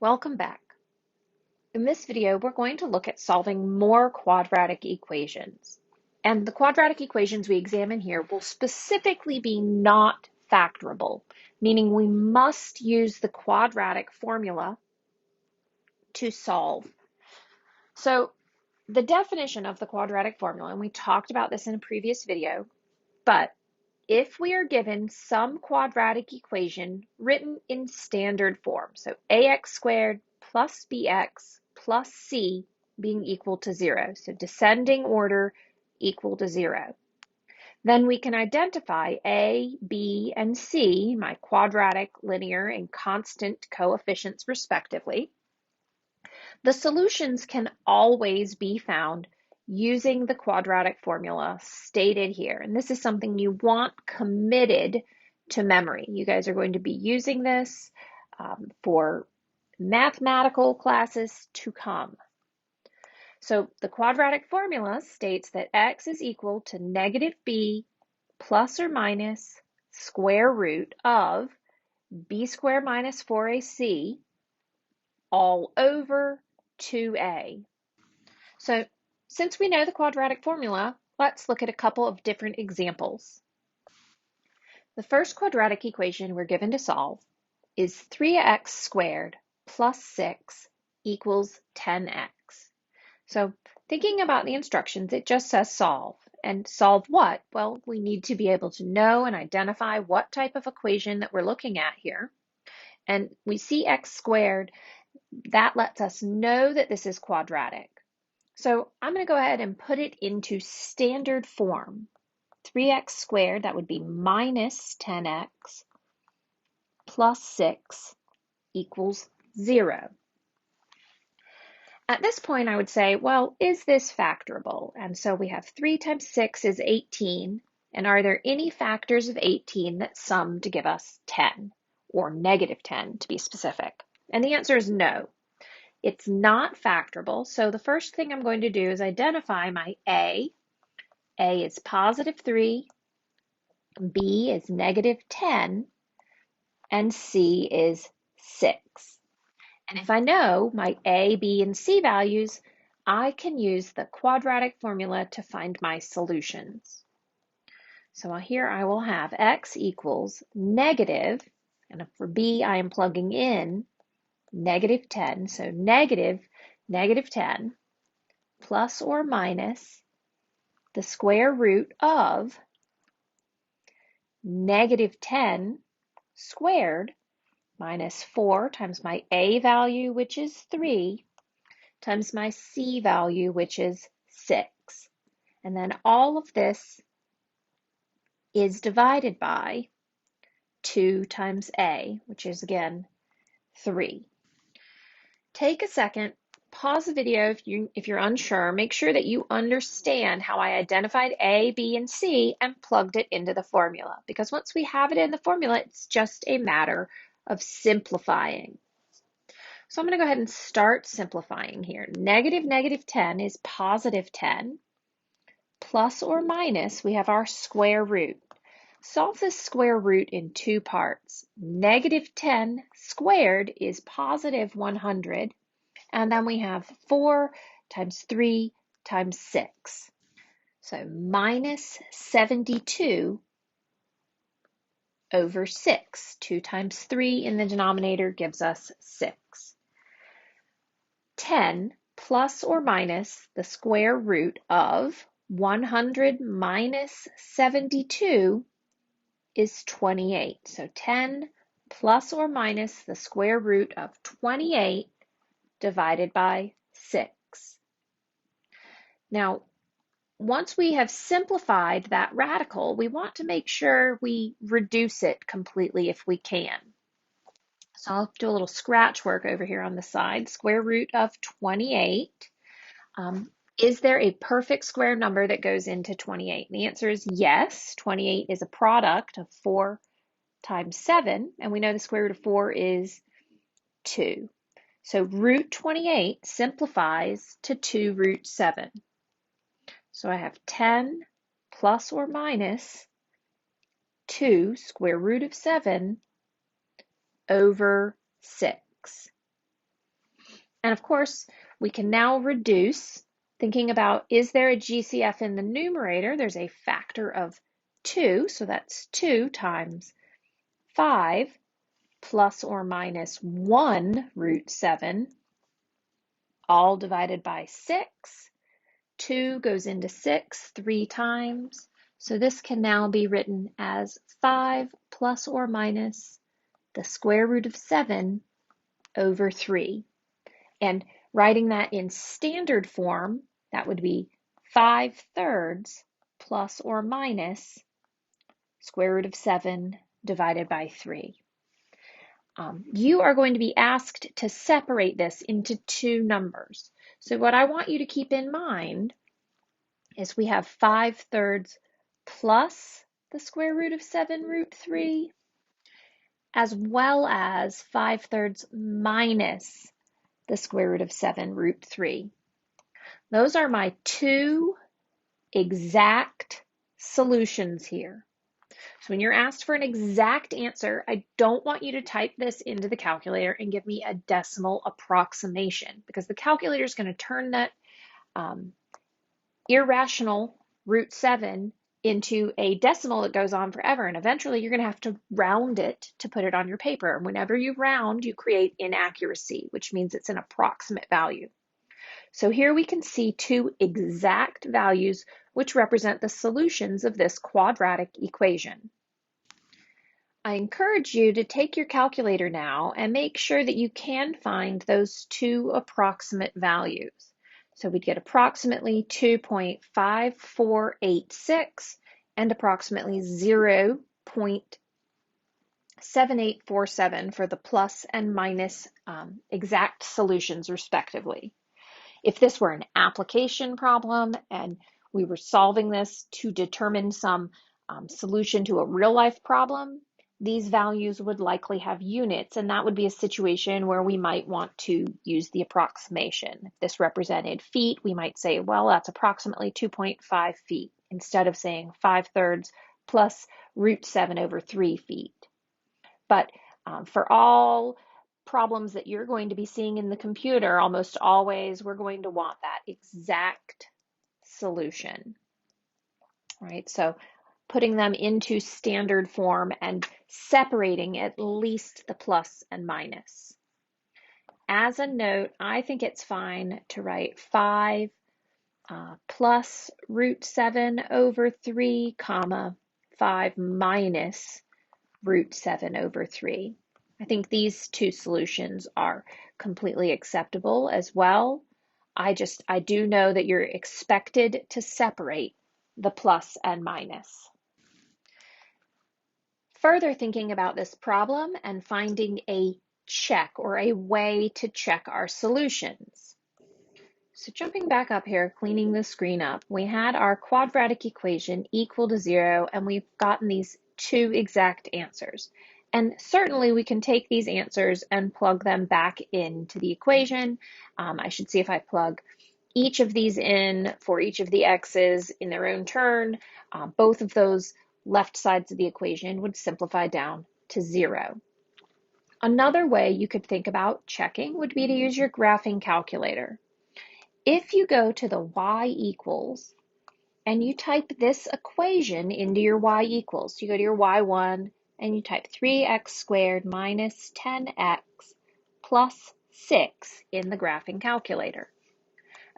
Welcome back. In this video, we're going to look at solving more quadratic equations. And the quadratic equations we examine here will specifically be not factorable, meaning we must use the quadratic formula to solve. So the definition of the quadratic formula, and we talked about this in a previous video, but if we are given some quadratic equation written in standard form, so ax squared plus bx plus c being equal to 0, so descending order equal to 0, then we can identify a, b, and c, my quadratic, linear, and constant coefficients respectively. The solutions can always be found using the quadratic formula stated here. And this is something you want committed to memory. You guys are going to be using this for mathematical classes to come. So the quadratic formula states that x is equal to negative b plus or minus square root of b squared minus 4ac all over 2a. So since we know the quadratic formula, let's look at a couple of different examples. The first quadratic equation we're given to solve is 3x squared plus 6 equals 10x. So thinking about the instructions, it just says solve. And solve what? Well, we need to be able to know and identify what type of equation that we're looking at here. And we see x squared. That lets us know that this is quadratic. So I'm going to go ahead and put it into standard form. 3x squared, that would be minus 10x, plus 6 equals 0. At this point, I would say, well, is this factorable? And so we have 3 times 6 is 18. And are there any factors of 18 that sum to give us 10, or negative 10 to be specific? And the answer is no. It's not factorable, so the first thing I'm going to do is identify my A. A is positive 3, B is negative 10, and C is 6. And if I know my A, B, and C values, I can use the quadratic formula to find my solutions. So here I will have x equals negative, and for B I am plugging in negative 10, so negative 10 plus or minus the square root of negative 10 squared minus 4 times my A value, which is 3, times my C value, which is 6. And then all of this is divided by 2 times A, which is again 3. Take a second, pause the video if you're unsure. Make sure that you understand how I identified A, B, and C and plugged it into the formula. Because once we have it in the formula, it's just a matter of simplifying. So I'm going to go ahead and start simplifying here. Negative 10 is positive 10. Plus or minus, we have our square root. Solve this square root in two parts. Negative 10 squared is positive 100, and then we have 4 times 3 times 6. So minus 72 over 6. 2 times 3 in the denominator gives us 6. 10 plus or minus the square root of 100 minus 72 is 28. So 10 plus or minus the square root of 28 divided by 6. Now, once we have simplified that radical, we want to make sure we reduce it completely if we can. So I'll do a little scratch work over here on the side. Square root of 28. Is there a perfect square number that goes into 28? And the answer is yes. 28 is a product of 4 times 7, and we know the square root of 4 is 2. So root 28 simplifies to 2 root 7. So I have 10 plus or minus 2 square root of 7 over 6. And of course, we can now reduce, thinking about, is there a GCF in the numerator? There's a factor of 2, so that's 2 times 5 plus or minus 1 root 7, all divided by 6. 2 goes into 6 3 times. So this can now be written as 5 plus or minus the square root of 7 over 3. And writing that in standard form, that would be 5/3 plus or minus square root of 7 divided by 3. You are going to be asked to separate this into two numbers. So what I want you to keep in mind is we have 5/3 plus the square root of 7 root 3, as well as 5/3 minus the square root of 7 root 3. Those are my two exact solutions here. So when you're asked for an exact answer, I don't want you to type this into the calculator and give me a decimal approximation, because the calculator is going to turn that irrational root 7 into a decimal that goes on forever, and eventually you're going to have to round it to put it on your paper. And whenever you round, you create inaccuracy, which means it's an approximate value. So here we can see two exact values which represent the solutions of this quadratic equation. I encourage you to take your calculator now and make sure that you can find those two approximate values. So we'd get approximately 2.5486 and approximately 0.7847 for the plus and minus exact solutions respectively. If this were an application problem and we were solving this to determine some solution to a real-life problem, these values would likely have units, and that would be a situation where we might want to use the approximation. If this represented feet, we might say, well, that's approximately 2.5 feet, instead of saying 5/3 plus root 7 over 3 feet. But for all problems that you're going to be seeing in the computer, almost always we're going to want that exact solution, right? So putting them into standard form and separating at least the plus and minus. As a note, I think it's fine to write 5 plus root 7 over 3, comma, 5 minus root 7 over 3. I think these two solutions are completely acceptable as well. I do know that you're expected to separate the plus and minus. Further thinking about this problem and finding a check or a way to check our solutions. So jumping back up here, cleaning the screen up, we had our quadratic equation equal to 0, and we've gotten these two exact answers. And certainly we can take these answers and plug them back into the equation. I should see if I plug each of these in for each of the x's in their own turn. Both of those left sides of the equation would simplify down to 0. Another way you could think about checking would be to use your graphing calculator. If you go to the y equals and you type this equation into your y equals, you go to your y1 and you type 3x squared minus 10x plus 6 in the graphing calculator.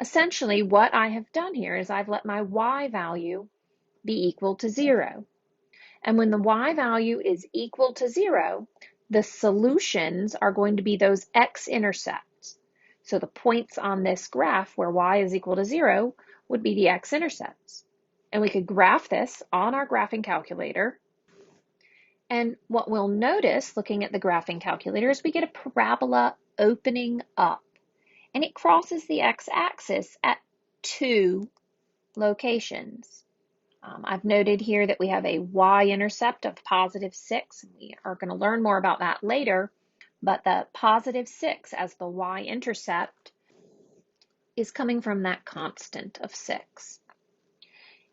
Essentially, what I have done here is I've let my y value be equal to 0. And when the y value is equal to 0, the solutions are going to be those x-intercepts. So the points on this graph where y is equal to 0 would be the x-intercepts. And we could graph this on our graphing calculator. And what we'll notice looking at the graphing calculator is we get a parabola opening up. And it crosses the x-axis at two locations. I've noted here that we have a y-intercept of +6. We are going to learn more about that later, but the +6 as the y-intercept is coming from that constant of 6.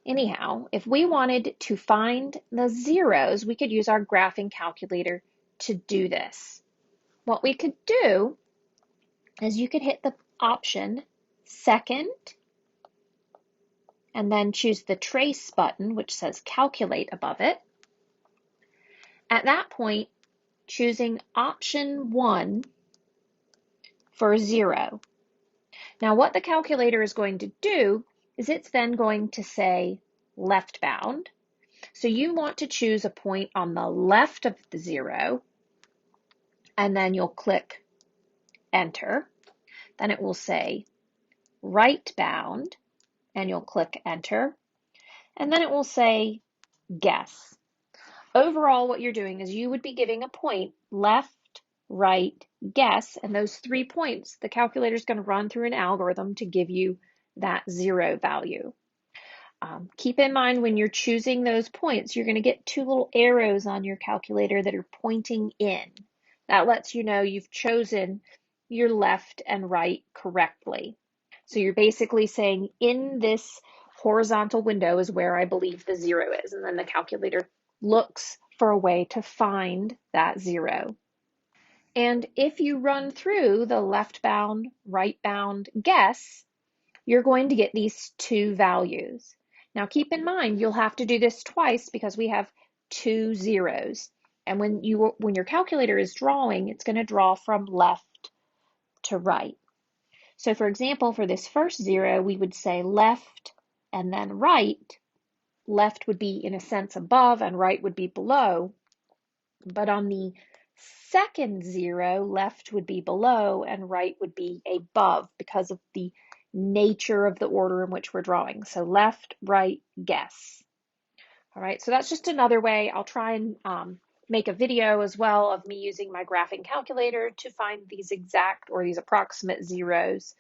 Anyhow, if we wanted to find the zeros, we could use our graphing calculator to do this. What we could do is you could hit the option second and then choose the trace button, which says calculate above it. At that point, choosing option 1 for 0. Now what the calculator is going to do is it's then going to say left bound. So you want to choose a point on the left of the 0, and then you'll click enter. Then it will say right bound, and you'll click enter. And then it will say guess. Overall, what you're doing is you would be giving a point left, right, guess, and those 3 points, the calculator is going to run through an algorithm to give you that 0 value. Keep in mind when you're choosing those points, you're going to get 2 little arrows on your calculator that are pointing in. That lets you know you've chosen your left and right correctly. So you're basically saying in this horizontal window is where I believe the 0 is, and then the calculator looks for a way to find that 0. And if you run through the left bound, right bound guess, you're going to get these 2 values. Now keep in mind, you'll have to do this twice because we have 2 zeros. And when your calculator is drawing, it's going to draw from left to right. So for example, for this first 0, we would say left and then right. Left would be in a sense above and right would be below. But on the second 0, left would be below and right would be above because of the nature of the order in which we're drawing. So left, right, guess. All right, so that's just another way. I'll try and make a video as well of me using my graphing calculator to find these exact or these approximate zeros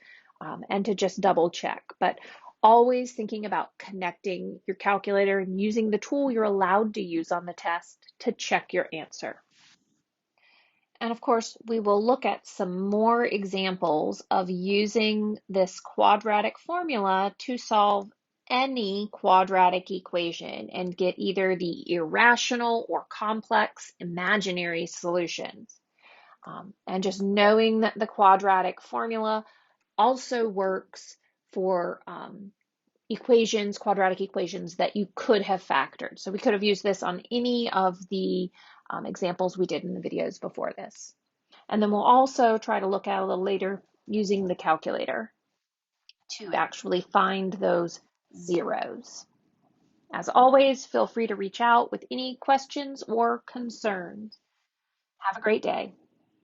and to just double check. But always thinking about connecting your calculator and using the tool you're allowed to use on the test to check your answer. And of course, we will look at some more examples of using this quadratic formula to solve any quadratic equation and get either the irrational or complex imaginary solutions. And just knowing that the quadratic formula also works for equations, quadratic equations that you could have factored. So we could have used this on any of the examples we did in the videos before this. And then we'll also try to look at a little later using the calculator to actually find those zeros. As always, feel free to reach out with any questions or concerns. Have a great day.